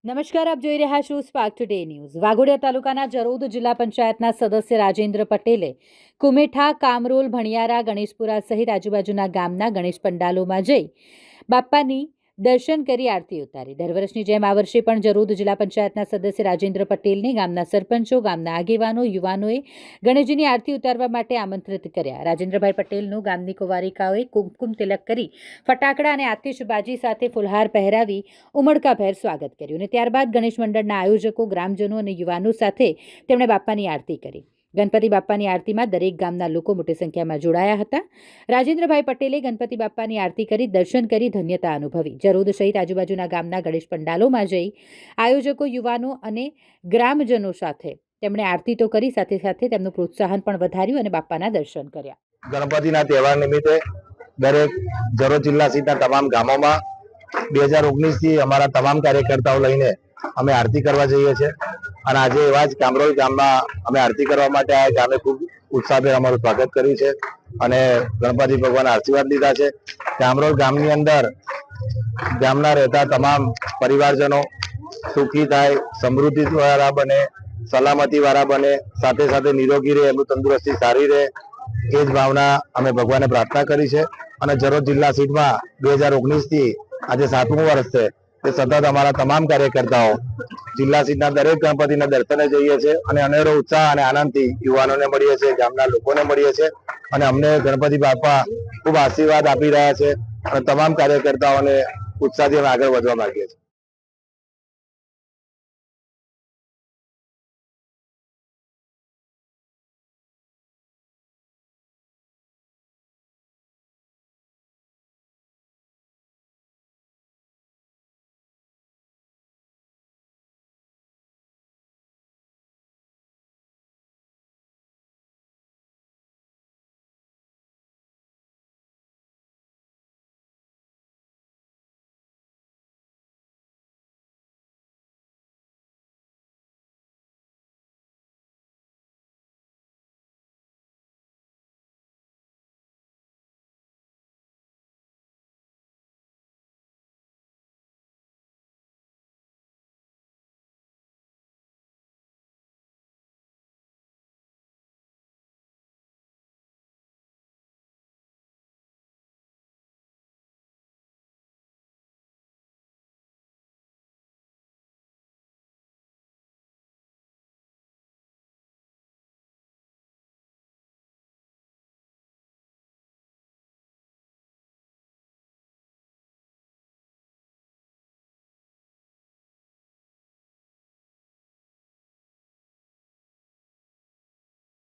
નમસ્કાર, આપ જોઈ રહ્યા છો સ્પાર્ક ટુડે ન્યૂઝ। વાઘોડિયા તાલુકાના જરોદ જિલ્લા પંચાયતના સદસ્ય રાજેન્દ્ર પટેલે કુમેઠા, કામરોલ, ભણિયારા, ગણેશપુરા સહિત આજુબાજુના ગામના ગણેશ પંડાલોમાં જઈ બાપ્પાની દર્શન કરી આરતી ઉતારી। દર વર્ષની જેમ આ વર્ષે પણ જરોદ જિલ્લા પંચાયતના સદસ્ય રાજેન્દ્ર પટેલને ગામના સરપંચો, ગામના આગેવાનો, યુવાનોએ ગણેશજીની આરતી ઉતારવા માટે આમંત્રિત કર્યા। રાજેન્દ્રભાઈ પટેલનું ગામની કુંવારિકાઓએ કુમકુમ તિલક કરી ફટાકડા અને આતિશબાજી સાથે ફુલહાર પહેરાવી ઉમળકાભેર સ્વાગત કર્યું અને ત્યારબાદ ગણેશ મંડળના આયોજકો, ગ્રામજનો અને યુવાનો સાથે તેમણે બાપ્પાની આરતી કરી। ગણપતિ બાપ્પાની આરતીમાં દરેક ગામના લોકો મોટી સંખ્યામાં જોડાયા હતા। રાજેન્દ્રભાઈ પટેલે ગણપતિ બાપ્પાની આરતી કરી દર્શન કરી ધન્યતા અનુભવી। જરોદ સહિત આજુબાજુના ગામના ગણેશ પંડાલોમાં જઈ આયોજકો, યુવાનો અને ગ્રામજનો સાથે તેમણે આરતી તો કરી, સાથે સાથે તેમનું પ્રોત્સાહન પણ વધાર્યું અને બાપ્પાના દર્શન કર્યા। ગણપતિના તહેવાર નિમિત્તે દરેક જરોદ જિલ્લા સહિતના તમામ ગામોમાં 2019 થી અમારા તમામ કાર્યકર્તાઓ લઈને અમે આરતી કરવા જઈએ છીએ અને આજે એવા જ કામરોલ ગામમાં અમે આરતી કરવા માટે આ ગામે ખૂબ ઉત્સાહભેર અમારું સ્વાગત કર્યું છે અને ગણપતિ ભગવાનના આશીર્વાદ લીધા છે। કામરોલ ગામની અંદર ગામના રહેતા તમામ પરિવારજનો સુખી થાય, સમૃદ્ધિ વાળા બને, સલામતી વાળા બને, સાથે સાથે નિરોગી રહે, એમનું તંદુરસ્તી સારી રહે, એ જ ભાવના અમે ભગવાનને પ્રાર્થના કરી છે। અને જરોદ જિલ્લા સીટમાં 2019 થી આજે 7મું વર્ષ છે તે સતત અમારા તમામ કાર્યકર્તાઓ જિલ્લા સીટના દરેક ગણપતિના દર્શને જઈએ છીએ અને અનેરો ઉત્સાહ અને આનંદથી યુવાનોને મળીએ છીએ, ગામના લોકોને મળીએ છીએ અને અમને ગણપતિ બાપા ખૂબ આશીર્વાદ આપી રહ્યા છે અને તમામ કાર્યકર્તાઓને ઉત્સાહથી અમે આગળ વધવા માંગીએ છીએ।